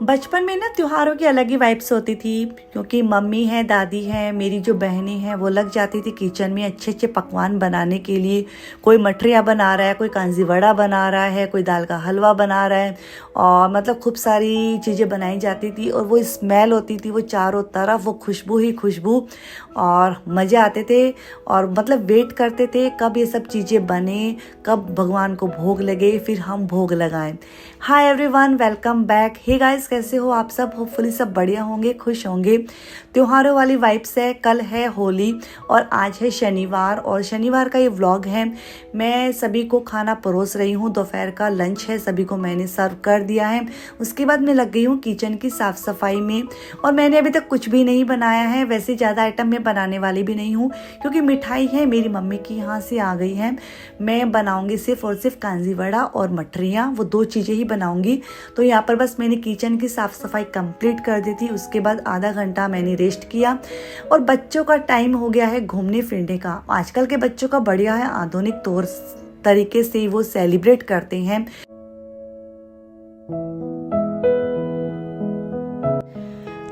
बचपन में ना त्योहारों की अलग ही वाइब्स होती थी, क्योंकि मम्मी है, दादी है, मेरी जो बहनें हैं वो लग जाती थी किचन में अच्छे अच्छे पकवान बनाने के लिए। कोई मठरिया बना रहा है, कोई कांजी वड़ा बना रहा है, कोई दाल का हलवा बना रहा है, और मतलब खूब सारी चीज़ें बनाई जाती थी। और वो स्मेल होती थी, वो चारों तरफ वो खुशबू ही खुशबू, और मज़े आते थे। और मतलब वेट करते थे कब ये सब चीज़ें बने, कब भगवान को भोग लगे, फिर हम भोग लगाएं। Hi everyone, welcome back. Hey guys, कैसे हो आप सब? होपफुली सब बढ़िया होंगे, खुश होंगे। त्योहारों वाली वाइब्स है। कल है होली और आज है शनिवार, और शनिवार का ये व्लॉग है। मैं सभी को खाना परोस रही हूँ, दोपहर का लंच है, सभी को मैंने सर्व कर दिया है। उसके बाद मैं लग गई हूँ किचन की साफ़ सफाई में, और मैंने अभी तक कुछ भी नहीं बनाया है। वैसे ज़्यादा आइटम मैं बनाने वाली भी नहीं हूँ, क्योंकि मिठाई है मेरी मम्मी की यहाँ से आ गई है। मैं बनाऊँगी सिर्फ और सिर्फ कांजी वड़ा और मठरियाँ, वो दो चीज़ें ही बनाऊँगी। तो यहाँ पर बस मैंने किचन की साफ़ सफाई कंप्लीट कर दी थी। उसके बाद आधा घंटा मैंने रेस्ट किया, और बच्चों का टाइम हो गया है घूमने फिरने का। आजकल के बच्चों का बढ़िया है, आधुनिक तौर तरीके से वो सेलिब्रेट करते हैं।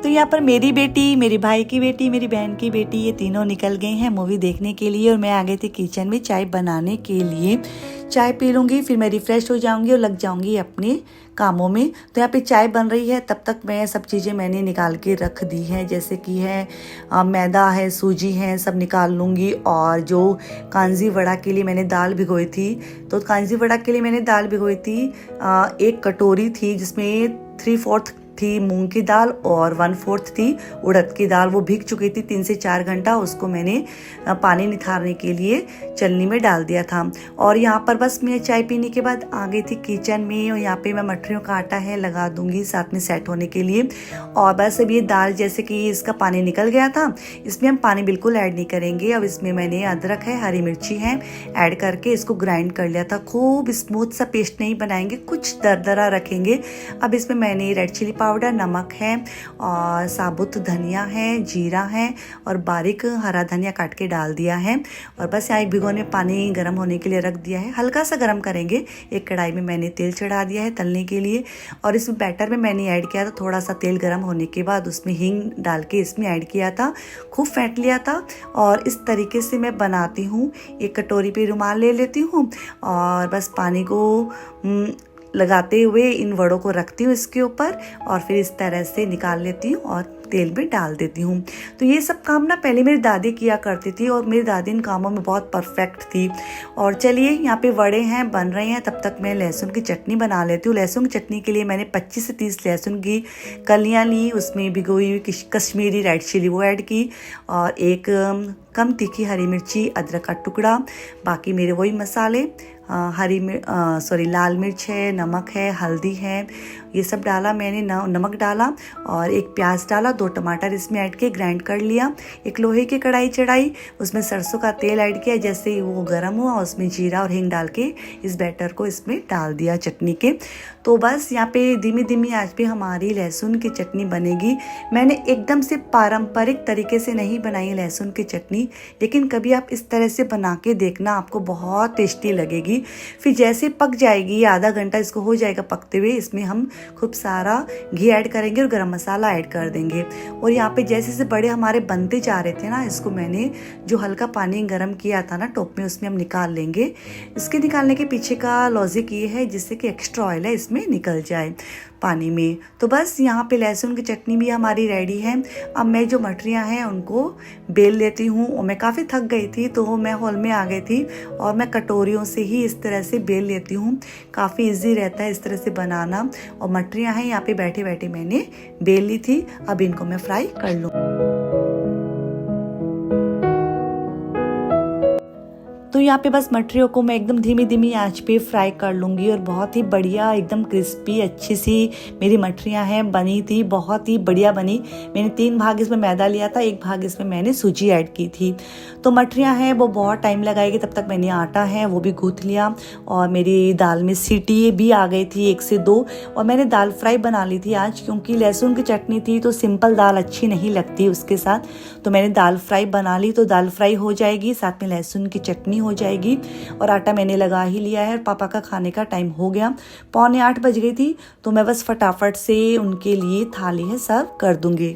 तो यहाँ पर मेरी बेटी, मेरी भाई की बेटी, मेरी बहन की बेटी, ये तीनों निकल गए हैं मूवी देखने के लिए, और मैं आ गई थी किचन में चाय बनाने के लिए। चाय पी लूँगी, फिर मैं रिफ़्रेश हो जाऊँगी और लग जाऊँगी अपने कामों में। तो यहाँ पे चाय बन रही है, तब तक मैं सब चीज़ें मैंने निकाल के रख दी हैं, जैसे कि है मैदा है, सूजी है, सब निकाल लूँगी। और जो कांजी वड़ा के लिए मैंने दाल भिगोई थी, तो कांजी वड़ा के लिए मैंने दाल भिगोई थी 1 कटोरी थी, जिसमें 3/4 थी मूंग की दाल और 1/4 थी उड़द की दाल। वो भीग चुकी थी 3 से 4 घंटा, उसको मैंने पानी निथारने के लिए चलनी में डाल दिया था। और यहाँ पर बस मैं चाय पीने के बाद आ गई थी किचन में, और यहाँ पे मैं मठरियों का आटा है लगा दूंगी साथ में सेट होने के लिए। और बस अब ये दाल, जैसे कि इसका पानी निकल गया था, इसमें हम पानी बिल्कुल ऐड नहीं करेंगे। अब इसमें मैंने अदरक है, हरी मिर्ची है ऐड करके इसको ग्राइंड कर लिया था। खूब स्मूथ सा पेस्ट नहीं बनाएंगे, कुछ दरदरा रखेंगे। अब इसमें मैंने रेड चिली पाउडर, नमक है, और साबुत धनिया है, जीरा है, और बारीक हरा धनिया काट के डाल दिया है। और बस यहाँ एक भिगोने पानी गर्म होने के लिए रख दिया है, हल्का सा गर्म करेंगे। एक कढ़ाई में मैंने तेल चढ़ा दिया है तलने के लिए, और इस बैटर में मैंने ऐड किया था थोड़ा सा तेल गर्म होने के बाद उसमें हींग डाल के इसमें ऐड किया था, खूब फेंट लिया था। और इस तरीके से मैं बनाती हूँ। एक कटोरी पे रुमाल ले लेती हूँ, और बस पानी को लगाते हुए इन वड़ों को रखती हूँ इसके ऊपर, और फिर इस तरह से निकाल लेती हूँ और तेल में डाल देती हूँ। तो ये सब काम ना पहले मेरी दादी किया करती थी, और मेरी दादी इन कामों में बहुत परफेक्ट थी। और चलिए, यहाँ पे वड़े हैं बन रहे हैं, तब तक मैं लहसुन की चटनी बना लेती हूँ। लहसुन की चटनी के लिए मैंने 25 से 30 लहसुन की कलियाँ ली, उसमें भिगोई हुई कश्मीरी रेड चिली वो ऐड की, और एक कम तीखी हरी मिर्ची, अदरक का टुकड़ा, बाकी मेरे वही मसाले, लाल मिर्च है, नमक है, हल्दी है, ये सब डाला मैंने। नमक डाला और एक प्याज डाला, 2 टमाटर इसमें ऐड के ग्राइंड कर लिया। एक लोहे की कढ़ाई चढ़ाई, उसमें सरसों का तेल ऐड किया। जैसे ही वो गर्म हुआ, उसमें जीरा और हींग डाल के इस बैटर को इसमें डाल दिया चटनी के। तो बस यहाँ पे धीमी धीमी आंच पे हमारी लहसुन की चटनी बनेगी। मैंने एकदम से पारंपरिक तरीके से नहीं बनाई लहसुन की चटनी, लेकिन कभी आप इस तरह से बना के देखना, आपको बहुत टेस्टी लगेगी। फिर जैसे पक जाएगी, आधा घंटा इसको हो जाएगा पकते हुए, इसमें हम खूब सारा घी ऐड करेंगे और गरम मसाला ऐड कर देंगे। और यहाँ पे जैसे जैसे बड़े हमारे बनते जा रहे थे ना, इसको मैंने जो हल्का पानी गर्म किया था ना टोप में, उसमें हम निकाल लेंगे। इसके निकालने के पीछे का लॉजिक ये है जिससे कि एक्स्ट्रा ऑयल है इसमें निकल जाए पानी में। तो बस यहाँ पे लहसुन की चटनी भी हमारी रेडी है। अब मैं जो मठरियाँ हैं उनको बेल लेती हूँ। और मैं काफ़ी थक गई थी, तो मैं हॉल में आ गई थी, और मैं कटोरियों से ही इस तरह से बेल लेती हूँ। काफ़ी इजी रहता है इस तरह से बनाना। और मठरियाँ हैं यहाँ पे बैठे बैठे मैंने बेल ली थी। अब इनको मैं फ्राई कर लूँ। तो यहाँ पे बस मठरियों को मैं एकदम धीमी धीमी आंच पे फ्राई कर लूँगी, और बहुत ही बढ़िया एकदम क्रिस्पी अच्छी सी मेरी मठरियाँ हैं बनी थी, बहुत ही बढ़िया बनी। मैंने 3 भाग इसमें मैदा लिया था, 1 भाग इसमें मैंने सूजी ऐड की थी। तो मठरियाँ हैं वो बहुत टाइम लगाएगी, तब तक मैंने आटा है वो भी गूँथ लिया। और मेरी दाल में सीटी भी आ गई थी 1 से 2। और मैंने दाल फ्राई बना ली थी आज, क्योंकि लहसुन की चटनी थी तो सिंपल दाल अच्छी नहीं लगती उसके साथ। तो मैंने दाल फ्राई बना ली, तो दाल फ्राई हो जाएगी, साथ में लहसुन की चटनी हो हो जाएगी। और आटा मैंने लगा ही लिया है और पापा का खाने का टाइम हो गया, 7:45 बज गई थी, तो मैं बस फटाफट से उनके लिए थाली है सर्व कर दूंगी।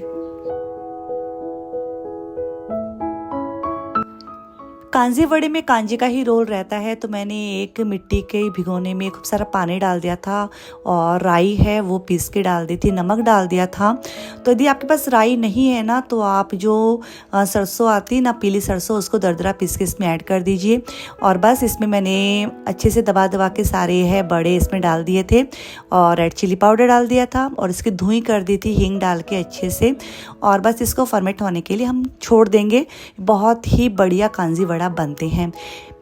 कांजी वड़े में कांजी का ही रोल रहता है, तो मैंने एक मिट्टी के भिगोने में खूब सारा पानी डाल दिया था और राई है वो पीस के डाल दी थी, नमक डाल दिया था। तो यदि आपके पास राई नहीं है ना, तो आप जो सरसों आती ना, पीली सरसों, उसको दरदरा पीस के इसमें ऐड कर दीजिए। और बस इसमें मैंने अच्छे से दबा दबा के सारे है बड़े इसमें डाल दिए थे और रेड चिली पाउडर डाल दिया था और इसकी धुई कर दी थी हींग डाल के अच्छे से। और बस इसको फर्मेंट होने के लिए हम छोड़ देंगे। बहुत ही बढ़िया कांजी वड़ा बनते हैं।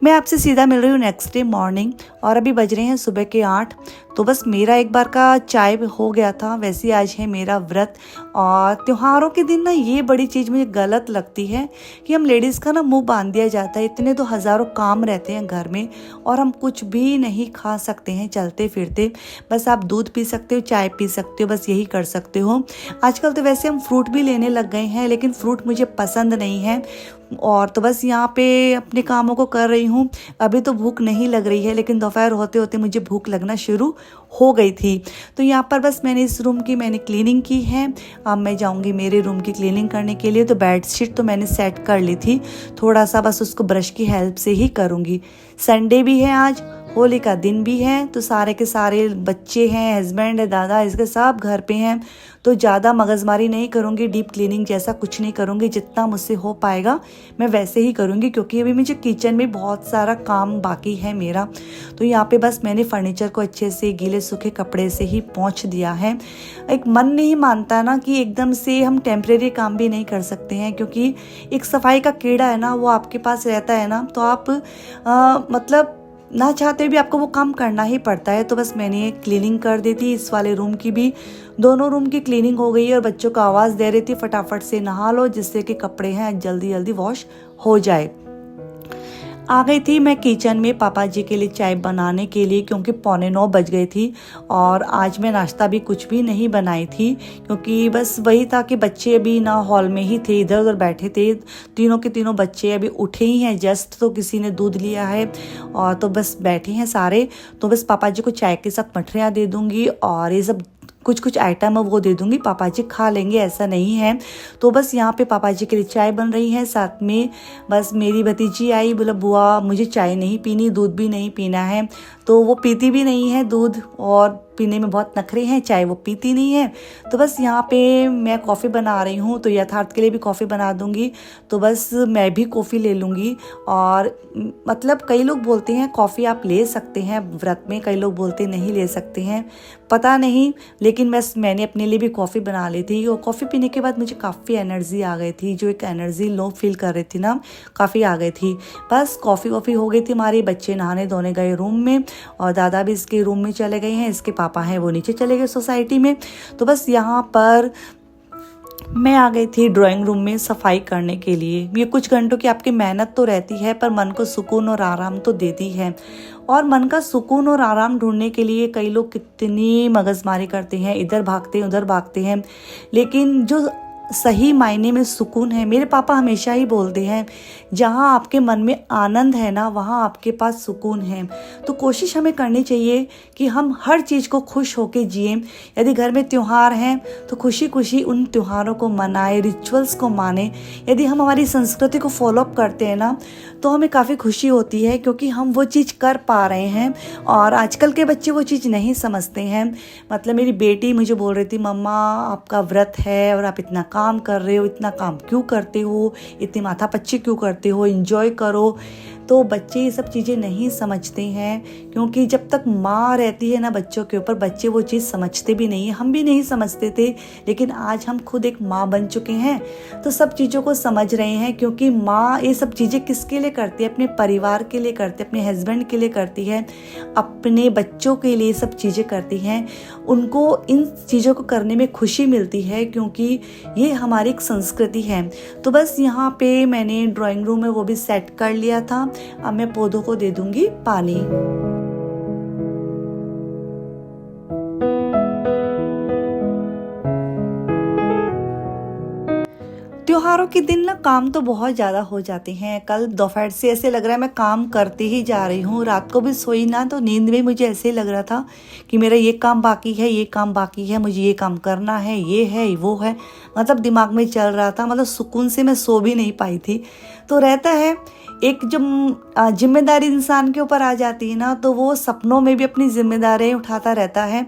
मैं आपसे सीधा मिल रही हूँ नेक्स्ट डे मॉर्निंग और अभी बज रहे हैं सुबह के 8। तो बस मेरा एक बार का चाय हो गया था। वैसे आज है मेरा व्रत और त्योहारों के दिन ना ये बड़ी चीज़ मुझे गलत लगती है कि हम लेडीज़ का ना मुंह बांध दिया जाता है। इतने तो हज़ारों काम रहते हैं घर में और हम कुछ भी नहीं खा सकते हैं चलते फिरते। बस आप दूध पी सकते हो, चाय पी सकते हो, बस यही कर सकते हो। आजकल तो वैसे हम फ्रूट भी लेने लग गए हैं, लेकिन फ्रूट मुझे पसंद नहीं है। और तो बस यहाँ पे अपने कामों को कर रही हूँ। अभी तो भूख नहीं लग रही है, लेकिन दोपहर होते होते मुझे भूख लगना शुरू हो गई थी। तो यहाँ पर बस मैंने इस रूम की क्लीनिंग की है। अब मैं जाऊँगी मेरे रूम की क्लीनिंग करने के लिए। तो बेडशीट तो मैंने सेट कर ली थी, थोड़ा सा बस उसको ब्रश की हेल्प से ही करूँगी। संडे भी है आज, होली का दिन भी है, तो सारे के सारे बच्चे हैं, हस्बैंड है, दादा, इसके सब घर पे हैं। तो ज़्यादा मगजमारी नहीं करूँगी, डीप क्लीनिंग जैसा कुछ नहीं करूँगी। जितना मुझसे हो पाएगा मैं वैसे ही करूँगी, क्योंकि अभी मुझे किचन में बहुत सारा काम बाकी है मेरा। तो यहाँ पे बस मैंने फर्नीचर को अच्छे से गीले सूखे कपड़े से ही पोंछ दिया है। एक मन नहीं मानता ना कि एकदम से हम टेम्परेरी काम भी नहीं कर सकते हैं, क्योंकि एक सफाई का कीड़ा है ना, वो आपके पास रहता है ना, तो आप मतलब ना चाहते भी आपको वो काम करना ही पड़ता है। तो बस मैंने क्लीनिंग कर दी थी, इस वाले रूम की भी, दोनों रूम की क्लीनिंग हो गई है। और बच्चों को आवाज़ दे रही थी फटाफट से नहा लो, जिससे कि कपड़े हैं जल्दी जल्दी वॉश हो जाए। आ गई थी मैं किचन में पापा जी के लिए चाय बनाने के लिए, क्योंकि 8:45 बज गई थी। और आज मैं नाश्ता भी कुछ भी नहीं बनाई थी, क्योंकि बस वही था कि बच्चे अभी ना हॉल में ही थे, इधर उधर बैठे थे। तीनों के तीनों बच्चे अभी उठे ही हैं जस्ट, तो किसी ने दूध लिया है और तो बस बैठे हैं सारे। तो बस पापा जी को चाय के साथ मठरियाँ दे दूँगी और ये सब कुछ कुछ आइटम है वो दे दूंगी, पापा जी खा लेंगे, ऐसा नहीं है। तो बस यहाँ पे पापा जी के लिए चाय बन रही है। साथ में बस मेरी भतीजी आई, बोला बुआ मुझे चाय नहीं पीनी, दूध भी नहीं पीना है। तो वो पीती भी नहीं है दूध, और पीने में बहुत नखरे हैं, चाय वो पीती नहीं है। तो बस यहाँ पे मैं कॉफ़ी बना रही हूँ, तो यथार्थ के लिए भी कॉफ़ी बना दूँगी। तो बस मैं भी कॉफ़ी ले लूँगी। और मतलब कई लोग बोलते हैं कॉफ़ी आप ले सकते हैं व्रत में, कई लोग बोलते नहीं ले सकते हैं, पता नहीं। लेकिन बस मैंने अपने लिए भी कॉफ़ी बना ली थी और कॉफ़ी पीने के बाद मुझे काफ़ी एनर्जी आ गई थी, जो एक एनर्जी लो फील कर रही थी ना, काफ़ी आ गई थी। बस कॉफ़ी वॉफ़ी हो गई थी हमारी, बच्चे नहाने धोने गए रूम में और दादा भी इसके रूम में चले गए हैं, इसके पापा हैं वो नीचे चले गए सोसाइटी में। तो बस यहाँ पर मैं आ गई थी ड्राइंग रूम में सफाई करने के लिए। ये कुछ घंटों की आपकी मेहनत तो रहती है, पर मन को सुकून और आराम तो देती है। और मन का सुकून और आराम ढूंढने के लिए कई लोग कितनी मगजमारी करते हैं, इधर भागते हैं उधर भागते हैं, लेकिन जो सही मायने में सुकून है, मेरे पापा हमेशा ही बोलते हैं, जहाँ आपके मन में आनंद है ना, वहाँ आपके पास सुकून है। तो कोशिश हमें करनी चाहिए कि हम हर चीज़ को खुश होकर जिएं। यदि घर में त्यौहार हैं तो खुशी खुशी उन त्योहारों को मनाएं, रिचुअल्स को माने। यदि हम हमारी संस्कृति को फॉलोअप करते हैं ना, तो हमें काफ़ी खुशी होती है, क्योंकि हम वो चीज़ कर पा रहे हैं। और आजकल के बच्चे वो चीज़ नहीं समझते हैं। मतलब मेरी बेटी मुझे बोल रही थी, मम्मा आपका व्रत है और आप इतना काम कर रहे हो, इतना काम क्यों करते हो, इतनी माथापच्ची क्यों करते हो, एंजॉय करो। तो बच्चे ये सब चीज़ें नहीं समझते हैं, क्योंकि जब तक माँ रहती है ना बच्चों के ऊपर, बच्चे वो चीज़ समझते भी नहीं है। हम भी नहीं समझते थे, लेकिन आज हम खुद एक माँ बन चुके हैं, तो सब चीज़ों को समझ रहे हैं। क्योंकि माँ ये सब चीज़ें किसके लिए करती है? अपने परिवार के लिए करती है, अपने हस्बैंड के लिए करती है, अपने बच्चों के लिए सब चीज़ें करती हैं। उनको इन चीज़ों को करने में खुशी मिलती है, क्योंकि ये हमारी एक संस्कृति है। तो बस यहाँ पे मैंने ड्राइंग रूम में वो भी सेट कर लिया था। अब मैं पौधों को दे दूंगी पानी। त्योहारों के दिन ना काम तो बहुत ज़्यादा हो जाते हैं। कल दोपहर से ऐसे लग रहा है मैं काम करते ही जा रही हूँ। रात को भी सोई ना तो नींद में मुझे ऐसे लग रहा था कि मेरा ये काम बाकी है, ये काम बाकी है, मुझे ये काम करना है, ये है वो है, मतलब दिमाग में चल रहा था। मतलब सुकून से मैं सो भी नहीं पाई थी। तो रहता है एक जब जिम्मेदारी इंसान के ऊपर आ जाती है ना तो वो सपनों में भी अपनी जिम्मेदारियाँ उठाता रहता है।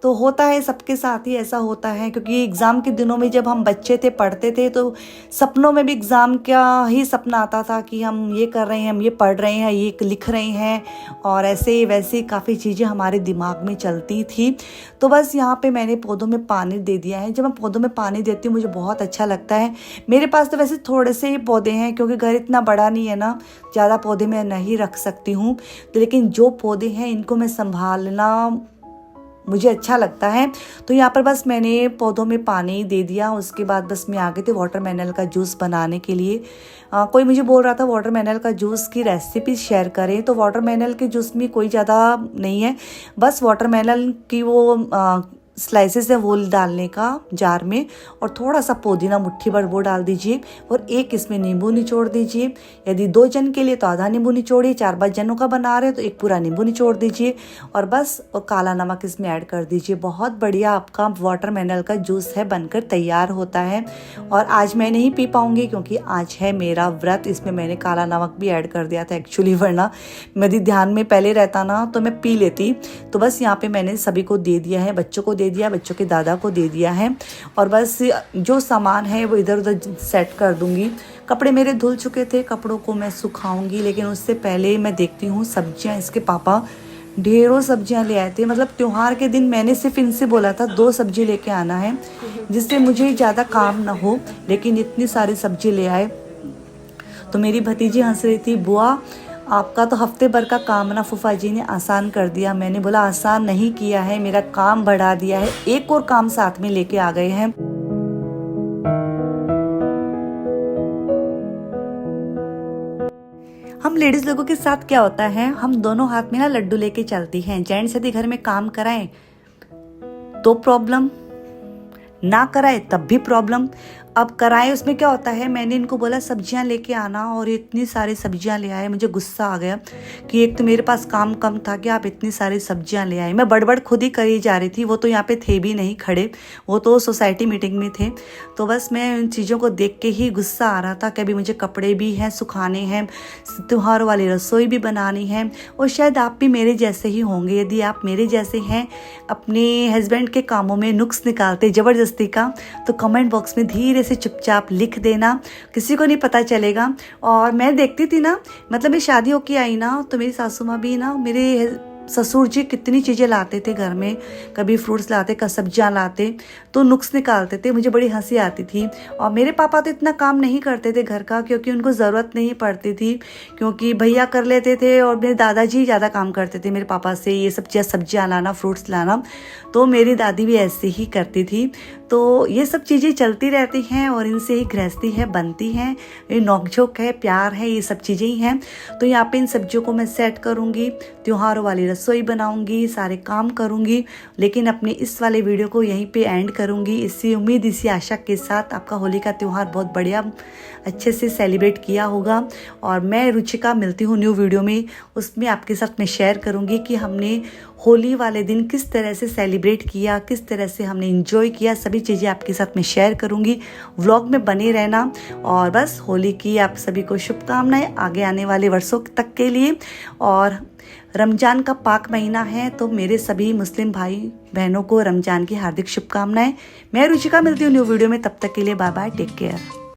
तो होता है सबके साथ ही ऐसा होता है, क्योंकि एग्ज़ाम के दिनों में जब हम बच्चे थे पढ़ते थे तो सपनों में भी एग्ज़ाम का ही सपना आता था कि हम ये कर रहे हैं, हम ये पढ़ रहे हैं, ये लिख रहे हैं, और ऐसे वैसे काफ़ी चीज़ें हमारे दिमाग में चलती थी। तो बस यहाँ पे मैंने पौधों में पानी दे दिया है। जब मैं पौधों में पानी देती हूँ मुझे बहुत अच्छा लगता है। मेरे पास तो वैसे थोड़े से ही पौधे हैं क्योंकि घर इतना बड़ा नहीं है ना, ज़्यादा पौधे मैं नहीं रख सकती हूँ। तो लेकिन जो पौधे हैं इनको मैं संभालना मुझे अच्छा लगता है। तो यहाँ पर बस मैंने पौधों में पानी दे दिया। उसके बाद बस मैं आ गई थी वाटरमेलन का जूस बनाने के लिए। कोई मुझे बोल रहा था वाटरमेलन का जूस की रेसिपी शेयर करें, तो वाटरमेलन के जूस में कोई ज़्यादा नहीं है, बस वाटरमेलन की वो स्लाइसेस है वो डालने का जार में, और थोड़ा सा पुदीना मुट्ठी भर वो डाल दीजिए, और एक इसमें नींबू निचोड़ दीजिए। यदि 2 जन के लिए तो आधा नींबू निचोड़िए, 4-5 जनों का बना रहे हैं तो एक पूरा नींबू निचोड़ दीजिए, और बस और काला नमक इसमें ऐड कर दीजिए। बहुत बढ़िया आपका वाटरमेलन का जूस है बनकर तैयार होता है। और आज मैं नहीं पी पाऊँगी क्योंकि आज है मेरा व्रत, इसमें मैंने काला नमक भी ऐड कर दिया था एक्चुअली, वरना मेरे ध्यान में पहले रहता ना तो मैं पी लेती। तो बस यहाँ पे मैंने सभी को दे दिया है, बच्चों को दे दिया, बच्चों के दादा को दे दिया है, और बस जो सामान है वो इधर उधर सेट कर दूंगी। कपड़े मेरे धुल चुके थे, कपड़ों को मैं सुखाऊंगी, लेकिन उससे पहले मैं देखती हूँ सब्जियां। इसके पापा ढेरों सब्जियां ले आए थे। मतलब त्योहार के दिन मैंने सिर्फ इनसे बोला था 2 सब्जी लेके आना है जिससे मुझे ज़्यादा काम ना हो, लेकिन इतनी सारी सब्जी ले आए। तो मेरी भतीजी हंस रही थी, बुआ आपका तो हफ्ते भर का काम ना फूफा जी ने आसान कर दिया। मैंने बोला आसान नहीं किया है, मेरा काम बढ़ा दिया है, एक और काम साथ में लेके आ गए हैं। हम लेडीज लोगों के साथ क्या होता है, हम दोनों हाथ में ना लड्डू लेके चलती हैं। जेंट्स यदि घर में काम कराएं तो प्रॉब्लम, ना कराए तब भी प्रॉब्लम। अब कराए उसमें क्या होता है, मैंने इनको बोला सब्जियां लेके आना, और इतनी सारी सब्जियां ले आए। मुझे गुस्सा आ गया कि एक तो मेरे पास काम कम था कि आप इतनी सारी सब्जियां ले आए। मैं बड़बड़ खुद ही करी जा रही थी, वो तो यहाँ पे थे भी नहीं खड़े, वो तो सोसाइटी मीटिंग में थे। तो बस मैं उन चीज़ों को देख के ही गुस्सा आ रहा था कि अभी मुझे कपड़े भी हैं सुखाने हैं, त्योहार वाली रसोई भी बनानी है। और शायद आप भी मेरे जैसे ही होंगे। यदि आप मेरे जैसे हैं, अपने हस्बैंड के कामों में नुक्स निकालते ज़बरदस्ती का, तो कमेंट बॉक्स में धीरे से चुपचाप लिख देना, किसी को नहीं पता चलेगा। और मैं देखती थी ना, मतलब मैं शादी होके आई ना तो मेरी सासू माँ भी ना, मेरे ससुर जी कितनी चीज़ें लाते थे घर में, कभी फ्रूट्स लाते, कभी सब्जियां लाते, तो नुक्स निकालते थे। मुझे बड़ी हंसी आती थी। और मेरे पापा तो इतना काम नहीं करते थे घर का, क्योंकि उनको ज़रूरत नहीं पड़ती थी, क्योंकि भैया कर लेते थे, और मेरे दादाजी ज़्यादा काम करते थे मेरे पापा से, ये सब सब्जियां लाना, फ्रूट्स लाना। तो मेरी दादी भी ऐसे ही करती थी। तो ये सब चीज़ें चलती रहती हैं, और इनसे ही गृहस्थी है बनती है, ये नोकझोंक है, प्यार है, ये सब चीज़ें ही हैं। तो यहाँ पे इन सब्जियों को मैं सेट करूँगी, त्योहारों वाली रसोई बनाऊँगी, सारे काम करूँगी, लेकिन अपने इस वाले वीडियो को यहीं पे एंड करूँगी। इसी उम्मीद, इसी आशा के साथ आपका होली का त्यौहार बहुत बढ़िया अच्छे से सेलिब्रेट किया होगा। और मैं रुचिका मिलती हूँ न्यू वीडियो में, उसमें आपके साथ मैं शेयर करूँगी कि हमने होली वाले दिन किस तरह से सेलिब्रेट किया, किस तरह से हमने एंजॉय किया, सभी चीज़ें आपके साथ मैं शेयर करूँगी। व्लॉग में बने रहना। और बस होली की आप सभी को शुभकामनाएं आगे आने वाले वर्षों तक के लिए। और रमज़ान का पाक महीना है, तो मेरे सभी मुस्लिम भाई बहनों को रमज़ान की हार्दिक शुभकामनाएं। मैं रुचिका मिलती हूँ न्यू वीडियो में, तब तक के लिए बाय बाय, टेक केयर।